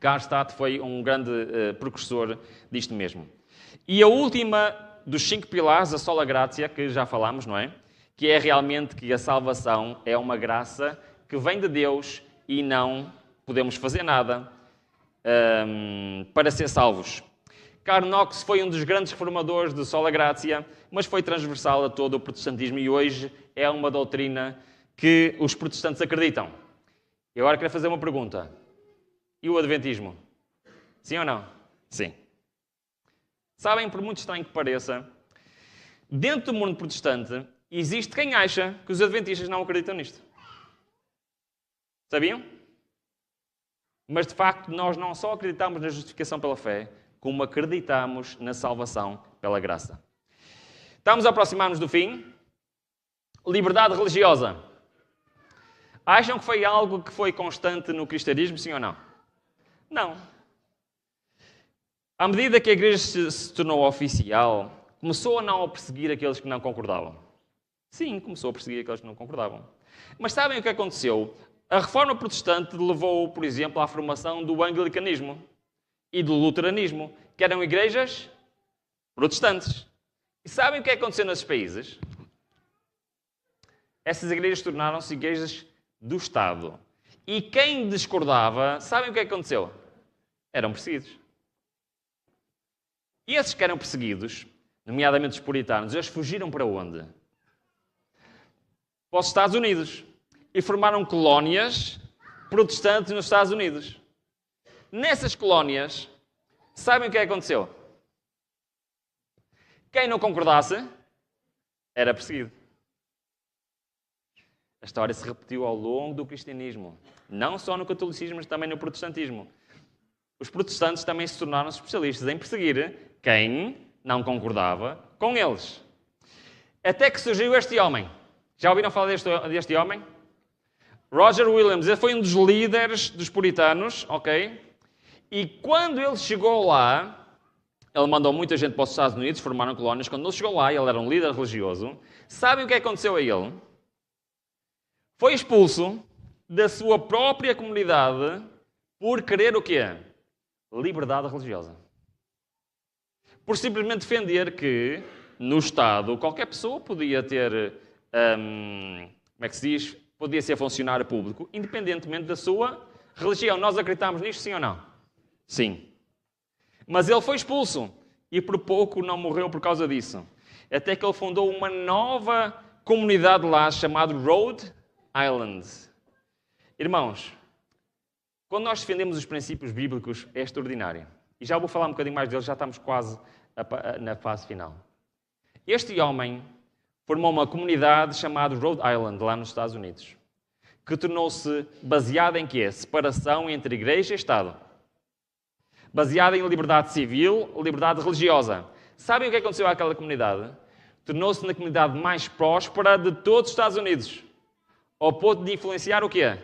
Karlstadt foi um grande precursor disto mesmo. E a última dos 5 pilares, a sola gratia, que já falámos, não é? Que é realmente que a salvação é uma graça que vem de Deus e não podemos fazer nada para ser salvos. Karl Knox foi um dos grandes reformadores de sola gratia, mas foi transversal a todo o protestantismo e hoje é uma doutrina que os protestantes acreditam. E agora quero fazer uma pergunta. E o adventismo? Sim ou não? Sim. Sabem, por muito estranho que pareça, dentro do mundo protestante existe quem acha que os adventistas não acreditam nisto. Sabiam? Mas, de facto, nós não só acreditamos na justificação pela fé, como acreditamos na salvação pela graça. Estamos a aproximar-nos do fim. Liberdade religiosa. Acham que foi algo que foi constante no cristianismo, sim ou não? Não. À medida que a igreja se tornou oficial, começou a não perseguir aqueles que não concordavam. Sim, começou a perseguir aqueles que não concordavam. Mas sabem o que aconteceu? A reforma protestante levou, por exemplo, à formação do anglicanismo e do luteranismo, que eram igrejas protestantes. E sabem o que aconteceu nesses países? Essas igrejas tornaram-se igrejas do Estado. E quem discordava, sabem o que aconteceu? Eram perseguidos. E esses que eram perseguidos, nomeadamente os puritanos, eles fugiram para onde? Para os Estados Unidos. E formaram colónias protestantes nos Estados Unidos. Nessas colónias, sabem o que aconteceu? Quem não concordasse era perseguido. A história se repetiu ao longo do cristianismo. Não só no catolicismo, mas também no protestantismo. Os protestantes também se tornaram especialistas em perseguir quem não concordava com eles. Até que surgiu este homem. Já ouviram falar deste homem? Roger Williams. Ele foi um dos líderes dos puritanos, ok? E quando ele chegou lá, ele mandou muita gente para os Estados Unidos, formaram colónias. Quando ele chegou lá, ele era um líder religioso. Sabem o que aconteceu a ele? Foi expulso da sua própria comunidade por querer o quê? Liberdade religiosa. Por simplesmente defender que, no Estado, qualquer pessoa podia ter, como é que se diz? Podia ser funcionário público, independentemente da sua religião. Nós acreditamos nisto, sim ou não? Sim. Mas ele foi expulso e por pouco não morreu por causa disso. Até que ele fundou uma nova comunidade lá chamada Rhode Island. Irmãos, quando nós defendemos os princípios bíblicos é extraordinário. E já vou falar um bocadinho mais deles, já estamos quase na fase final. Este homem formou uma comunidade chamada Rhode Island, lá nos Estados Unidos, que tornou-se baseada em quê? Separação entre igreja e Estado. Baseada em liberdade civil, liberdade religiosa. Sabem o que aconteceu àquela comunidade? Tornou-se na comunidade mais próspera de todos os Estados Unidos. Ao ponto de influenciar o quê?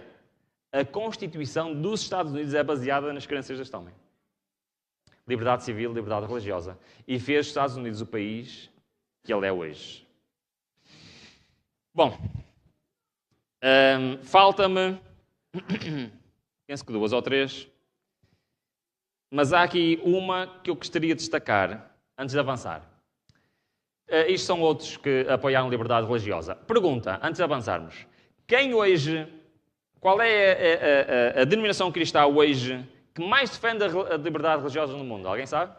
A Constituição dos Estados Unidos é baseada nas crenças deste homem. Liberdade civil, liberdade religiosa. E fez os Estados Unidos o país que ele é hoje. Bom, falta-me, penso que 2 ou 3, mas há aqui uma que eu gostaria de destacar antes de avançar. Isto são outros que apoiaram a liberdade religiosa. Pergunta, antes de avançarmos. Quem hoje, qual é a denominação cristã hoje que mais defende a liberdade religiosa no mundo? Alguém sabe?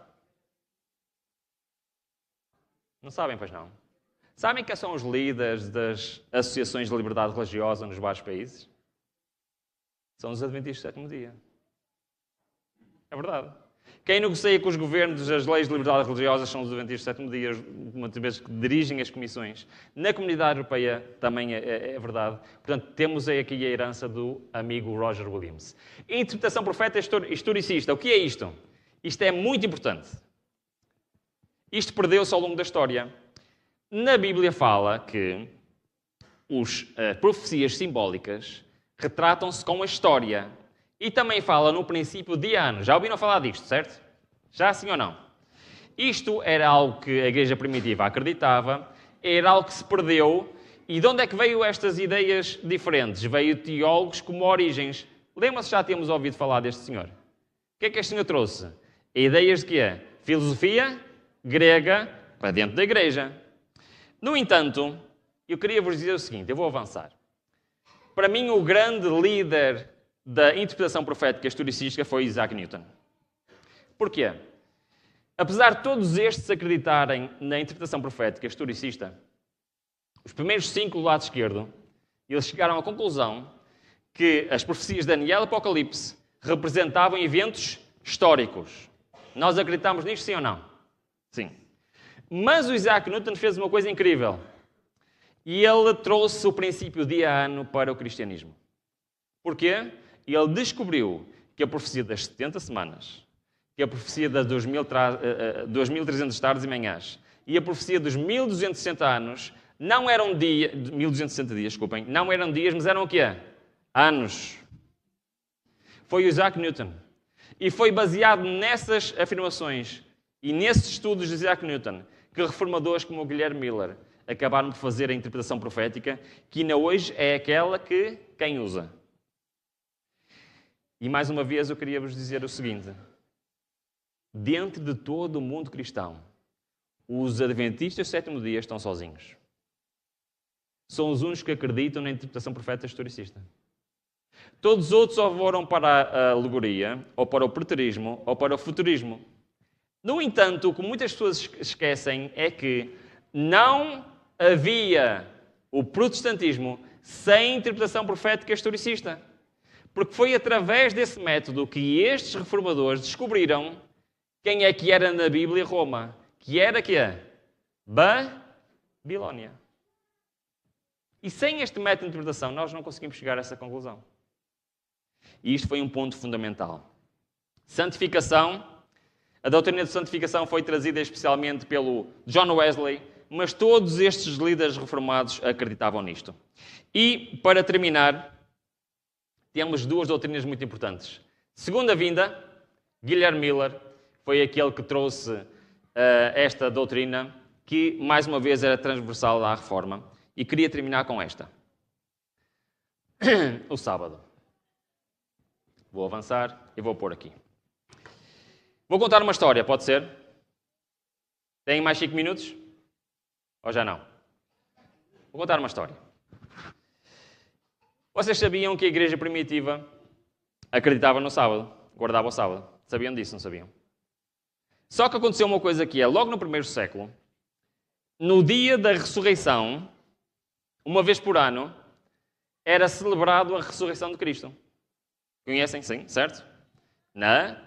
Não sabem, pois não. Sabem quem são os líderes das associações de liberdade religiosa nos vários países? São os Adventistas do Sétimo Dia. É verdade. Quem negocia com os governos as leis de liberdade religiosa são os Adventistas do Sétimo Dia, muitas vezes que dirigem as comissões. Na comunidade europeia também é verdade. Portanto, temos aqui a herança do amigo Roger Williams. Interpretação profeta historicista. O que é isto? Isto é muito importante. Isto perdeu-se ao longo da história. Na Bíblia fala que as profecias simbólicas retratam-se com a história. E também fala no princípio de ano. Já ouviram falar disto, certo? Já sim ou não? Isto era algo que a igreja primitiva acreditava, era algo que se perdeu. E de onde é que veio estas ideias diferentes? Veio teólogos como Orígenes. Lembra-se, já temos ouvido falar deste senhor. O que é que este senhor trouxe? Ideias de quê? Filosofia grega para dentro da igreja. No entanto, eu queria vos dizer o seguinte, eu vou avançar. Para mim, o grande líder da interpretação profética historicista foi Isaac Newton. Porquê? Apesar de todos estes acreditarem na interpretação profética historicista, os primeiros 5 do lado esquerdo, eles chegaram à conclusão que as profecias de Daniel e Apocalipse representavam eventos históricos. Nós acreditamos nisto, sim ou não? Sim. Mas o Isaac Newton fez uma coisa incrível. E ele trouxe o princípio dia-ano para o cristianismo. Porquê? Ele descobriu que a profecia das 70 semanas, que a profecia das 2.300 tardes e manhãs e a profecia dos 1.260 anos não eram dias, 1.260 dias, desculpem, não eram dias, mas eram o quê? Anos. Foi o Isaac Newton. E foi baseado nessas afirmações e nesses estudos de Isaac Newton que reformadores como o Guilherme Miller acabaram de fazer a interpretação profética, que ainda hoje é aquela que quem usa. E mais uma vez eu queria vos dizer o seguinte: dentro de todo o mundo cristão, os adventistas do sétimo dia estão sozinhos. São os únicos que acreditam na interpretação profética historicista. Todos os outros ou foram para a alegoria, ou para o preterismo, ou para o futurismo. No entanto, o que muitas pessoas esquecem é que não havia o protestantismo sem interpretação profética historicista. Porque foi através desse método que estes reformadores descobriram quem é que era na Bíblia Roma. Que era que é? Babilónia. E sem este método de interpretação, nós não conseguimos chegar a essa conclusão. E isto foi um ponto fundamental. Santificação. A doutrina de santificação foi trazida especialmente pelo John Wesley, mas todos estes líderes reformados acreditavam nisto. E, para terminar, temos duas doutrinas muito importantes. Segunda vinda, Guilherme Miller foi aquele que trouxe esta doutrina, que, mais uma vez, era transversal à reforma. E queria terminar com esta. O sábado. Vou avançar e vou pôr aqui. Vou contar uma história, pode ser? Tem mais 5 minutos? Ou já não? Vou contar uma história. Vocês sabiam que a igreja primitiva acreditava no sábado, guardava o sábado? Sabiam disso, não sabiam? Só que aconteceu uma coisa que é, logo no primeiro século, no dia da ressurreição, uma vez por ano, era celebrado a ressurreição de Cristo. Conhecem? Sim, certo? Na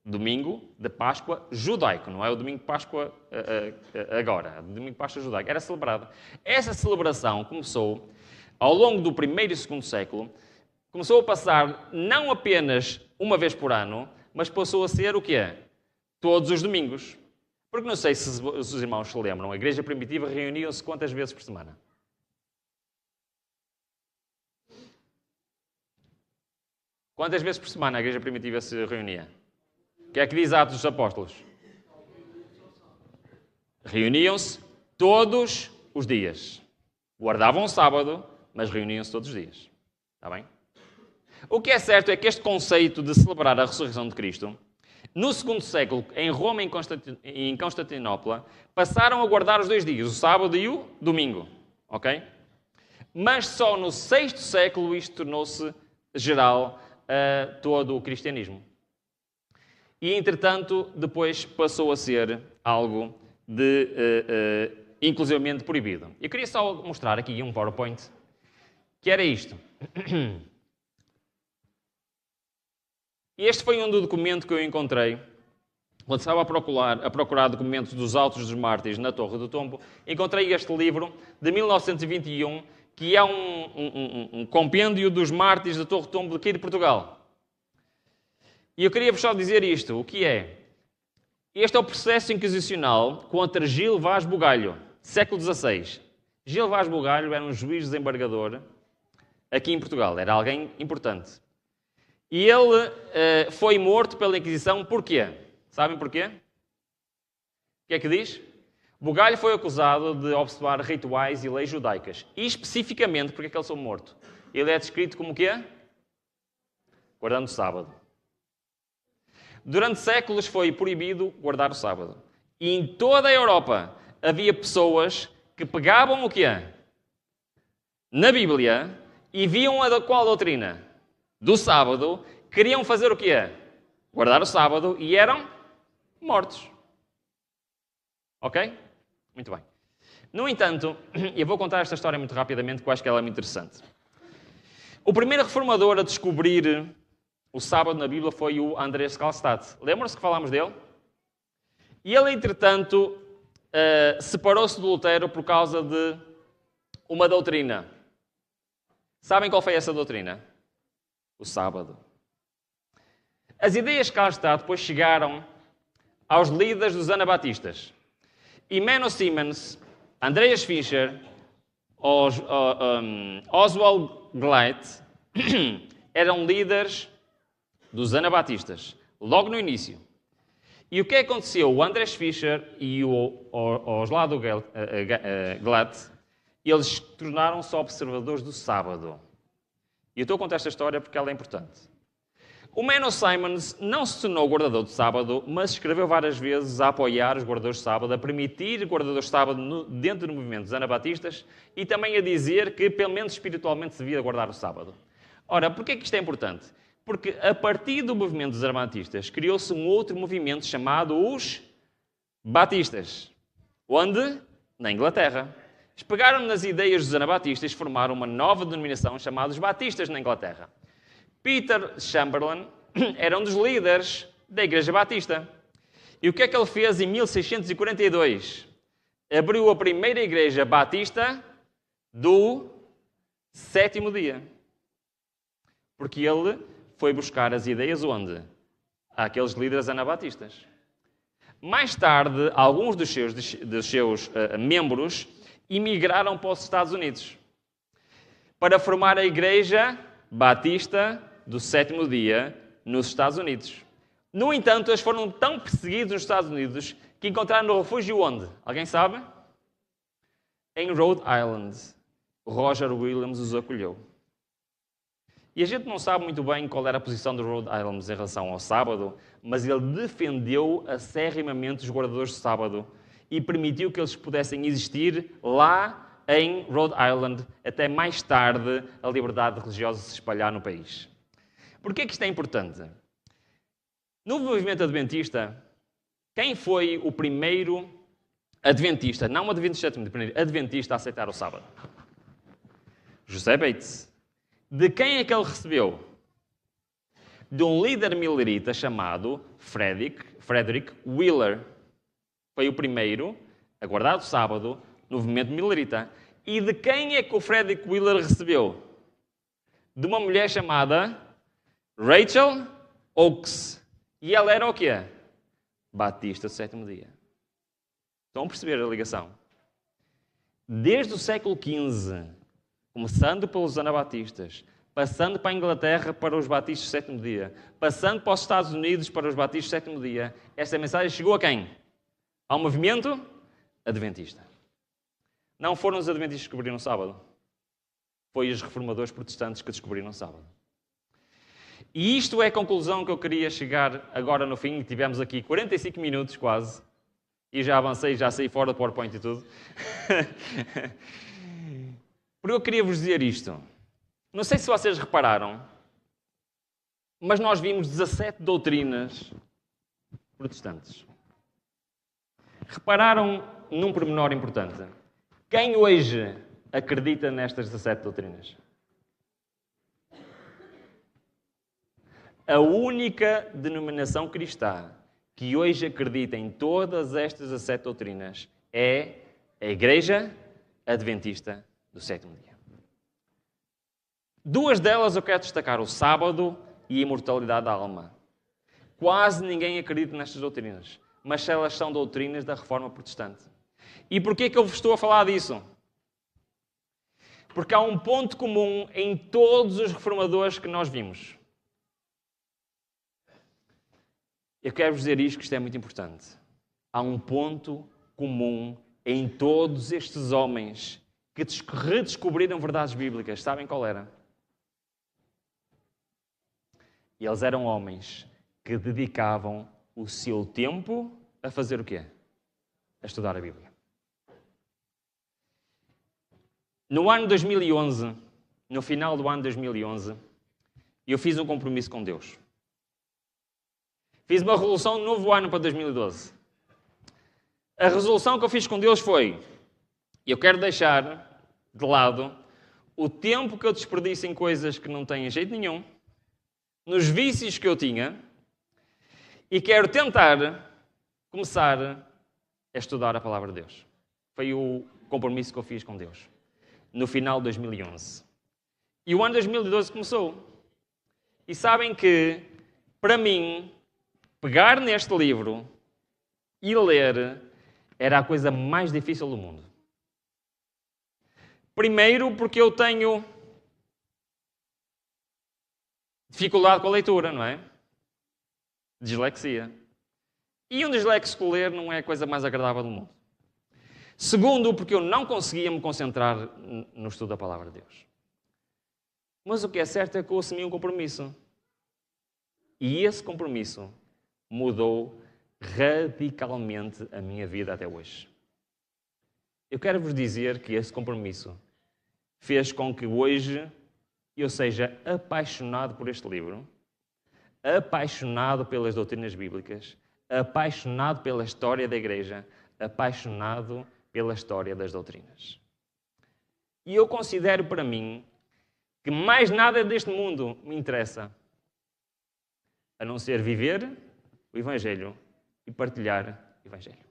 domingo de Páscoa judaico. Não é o domingo de Páscoa agora. É o domingo de Páscoa judaico. Era celebrado. Essa celebração começou, ao longo do primeiro e segundo século, começou a passar não apenas uma vez por ano, mas passou a ser o quê? Todos os domingos. Porque não sei se os irmãos se lembram, a igreja primitiva reuniam-se quantas vezes por semana? Quantas vezes por semana a igreja primitiva se reunia? O que é que diz Atos dos Apóstolos? Reuniam-se todos os dias. Guardavam o sábado, mas reuniam-se todos os dias. Está bem? O que é certo é que este conceito de celebrar a ressurreição de Cristo, no segundo século, em Roma e em Constantinopla, passaram a guardar os 2 dias, o sábado e o domingo. Ok? Mas só no sexto século isto tornou-se geral a todo o cristianismo. E, entretanto, depois passou a ser algo de inclusivamente proibido. Eu queria só mostrar aqui um PowerPoint, que era isto. Este foi um documento que eu encontrei quando estava a procurar documentos dos Autos dos Mártires na Torre do Tombo. Encontrei este livro de 1921, que é um compêndio dos mártires da Torre do Tombo aqui de Portugal. E eu queria-vos só dizer isto, o que é? Este é o processo inquisicional contra Gil Vaz Bugalho, século XVI. Gil Vaz Bugalho era um juiz desembargador aqui em Portugal, era alguém importante. E ele foi morto pela Inquisição, porquê? Sabem porquê? O que é que diz? Bugalho foi acusado de observar rituais e leis judaicas. E especificamente, porque é que ele foi morto? Ele é descrito como o quê? Guardando o sábado. Durante séculos foi proibido guardar o sábado. E em toda a Europa havia pessoas que pegavam o quê? Na Bíblia e viam qual doutrina? Do sábado, queriam fazer o quê? Guardar o sábado e eram mortos. Ok? Muito bem. No entanto, eu vou contar esta história muito rapidamente, porque eu acho que ela é muito interessante. O primeiro reformador a descobrir o sábado na Bíblia foi o Andrés Karlstadt. Lembram-se que falámos dele? E ele, entretanto, separou-se do Lutero por causa de uma doutrina. Sabem qual foi essa doutrina? O sábado. As ideias que cá está depois chegaram aos líderes dos anabatistas. E Menno Simons, Andreas Fischer, Oswald Gleit eram líderes dos anabatistas, logo no início. E o que aconteceu? O Andreas Fischer e o Oswald Gleit, eles tornaram-se observadores do sábado. E eu estou a contar esta história porque ela é importante. O Menno Simons não se tornou guardador do sábado, mas escreveu várias vezes a apoiar os guardadores de sábado, a permitir guardadores de sábado dentro do movimento dos anabatistas e também a dizer que, pelo menos espiritualmente, se devia guardar o sábado. Ora, porquê é que isto é importante? Porque a partir do movimento dos anabatistas criou-se um outro movimento chamado os batistas. Onde? Na Inglaterra. Eles pegaram nas ideias dos anabatistas e formaram uma nova denominação chamada os batistas na Inglaterra. Peter Chamberlain era um dos líderes da Igreja Batista. E o que é que ele fez em 1642? Abriu a primeira igreja batista do sétimo dia. Porque ele foi buscar as ideias onde? Àqueles líderes anabatistas. Mais tarde, alguns dos seus membros emigraram para os Estados Unidos para formar a Igreja Batista do sétimo dia nos Estados Unidos. No entanto, eles foram tão perseguidos nos Estados Unidos que encontraram refúgio onde? Alguém sabe? Em Rhode Island. Roger Williams os acolheu. E a gente não sabe muito bem qual era a posição de Rhode Island em relação ao sábado, mas ele defendeu acerrimamente os guardadores de sábado e permitiu que eles pudessem existir lá em Rhode Island, até mais tarde a liberdade religiosa se espalhar no país. Porquê que isto é importante? No movimento adventista, quem foi o primeiro adventista, não adventista, primeiro adventista a aceitar o sábado? José Bates. De quem é que ele recebeu? De um líder millerita chamado Frederick Wheeler. Foi o primeiro a guardar o sábado no movimento millerita. E de quem é que o Frederick Wheeler recebeu? De uma mulher chamada Rachel Oakes. E ela era o quê? Batista do sétimo dia. Estão a perceber a ligação? Desde o século XV, começando pelos anabatistas, passando para a Inglaterra para os batistas do sétimo dia, passando para os Estados Unidos para os batistas do sétimo dia, esta mensagem chegou a quem? Ao movimento adventista. Não foram os adventistas que descobriram o sábado. Foi os reformadores protestantes que descobriram o sábado. E isto é a conclusão que eu queria chegar agora no fim. Tivemos aqui 45 minutos quase. E já avancei, já saí fora do PowerPoint e tudo. Porque eu queria vos dizer isto. Não sei se vocês repararam, mas nós vimos 17 doutrinas protestantes. Repararam num pormenor importante. Quem hoje acredita nestas 17 doutrinas? A única denominação cristã que hoje acredita em todas estas 17 doutrinas é a Igreja Adventista do sétimo dia. Duas delas eu quero destacar, o sábado e a imortalidade da alma. Quase ninguém acredita nestas doutrinas, mas elas são doutrinas da Reforma Protestante. E porquê que eu vos estou a falar disso? Porque há um ponto comum em todos os reformadores que nós vimos. Eu quero vos dizer isto, que isto é muito importante. Há um ponto comum em todos estes homens que redescobriram verdades bíblicas. Sabem qual era? E eles eram homens que dedicavam o seu tempo a fazer o quê? A estudar a Bíblia. No ano 2011, no final do ano 2011, eu fiz um compromisso com Deus. Fiz uma resolução de novo ano para 2012. A resolução que eu fiz com Deus foi: eu quero deixar de lado o tempo que eu desperdiço em coisas que não têm jeito nenhum, nos vícios que eu tinha, e quero tentar começar a estudar a Palavra de Deus. Foi o compromisso que eu fiz com Deus, no final de 2011. E o ano 2012 começou. E sabem que Para mim, pegar neste livro e ler era a coisa mais difícil do mundo. Primeiro, porque eu tenho dificuldade com a leitura, não é? Dislexia. E um disléxico ler não é a coisa mais agradável do mundo. Segundo, porque eu não conseguia me concentrar no estudo da palavra de Deus. Mas o que é certo é que eu assumi um compromisso. E esse compromisso mudou radicalmente a minha vida até hoje. Eu quero vos dizer que esse compromisso fez com que hoje eu seja apaixonado por este livro, apaixonado pelas doutrinas bíblicas, apaixonado pela história da igreja, apaixonado pela história das doutrinas. E eu considero para mim que mais nada deste mundo me interessa, a não ser viver o Evangelho e partilhar o Evangelho.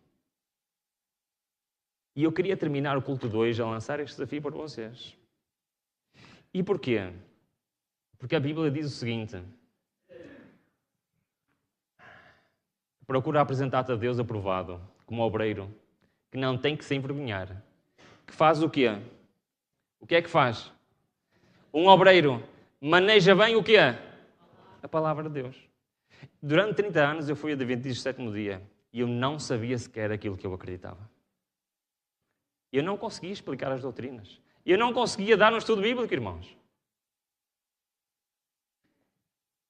E eu queria terminar o culto de hoje a lançar este desafio para vocês. E porquê? Porque a Bíblia diz o seguinte: procura apresentar-te a Deus aprovado, como obreiro, que não tem que se envergonhar. Que faz o quê? O que é que faz? Um obreiro maneja bem o quê? A palavra de Deus. Durante 30 anos eu fui adventista do sétimo dia e eu não sabia sequer aquilo que eu acreditava. Eu não conseguia explicar as doutrinas. Eu não conseguia dar um estudo bíblico, irmãos.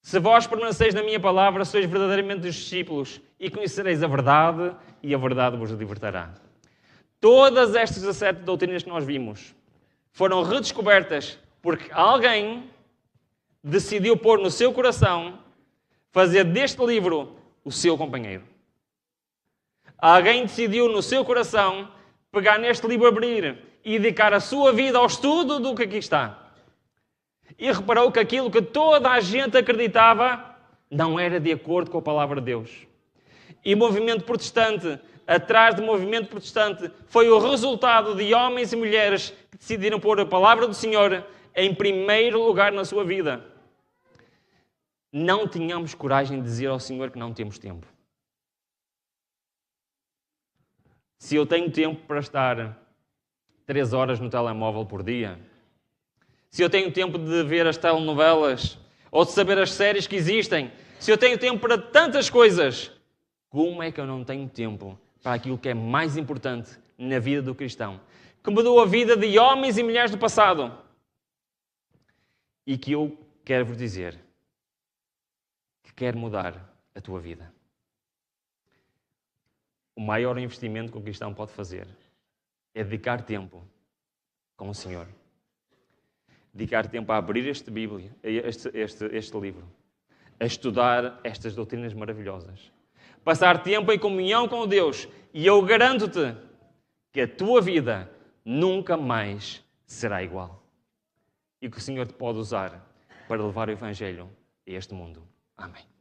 Se vós permaneceis na minha palavra, sois verdadeiramente os discípulos e conhecereis a verdade e a verdade vos libertará. Todas estas 17 doutrinas que nós vimos foram redescobertas porque alguém decidiu pôr no seu coração fazer deste livro o seu companheiro. Alguém decidiu no seu coração pegar neste livro, abrir e dedicar a sua vida ao estudo do que aqui está. E reparou que aquilo que toda a gente acreditava não era de acordo com a palavra de Deus. E o movimento protestante, atrás do movimento protestante, foi o resultado de homens e mulheres que decidiram pôr a palavra do Senhor em primeiro lugar na sua vida. Não tínhamos coragem de dizer ao Senhor que não temos tempo. Se eu tenho tempo para estar 3 horas no telemóvel por dia, se eu tenho tempo de ver as telenovelas ou de saber as séries que existem, se eu tenho tempo para tantas coisas, como é que eu não tenho tempo para aquilo que é mais importante na vida do cristão, que mudou a vida de homens e mulheres do passado e que eu quero vos dizer que quer mudar a tua vida? O maior investimento que o cristão pode fazer é dedicar tempo com o Senhor. Dedicar tempo a abrir este livro, a estudar estas doutrinas maravilhosas. Passar tempo em comunhão com Deus. E eu garanto-te que a tua vida nunca mais será igual. E que o Senhor te pode usar para levar o Evangelho a este mundo. Amém.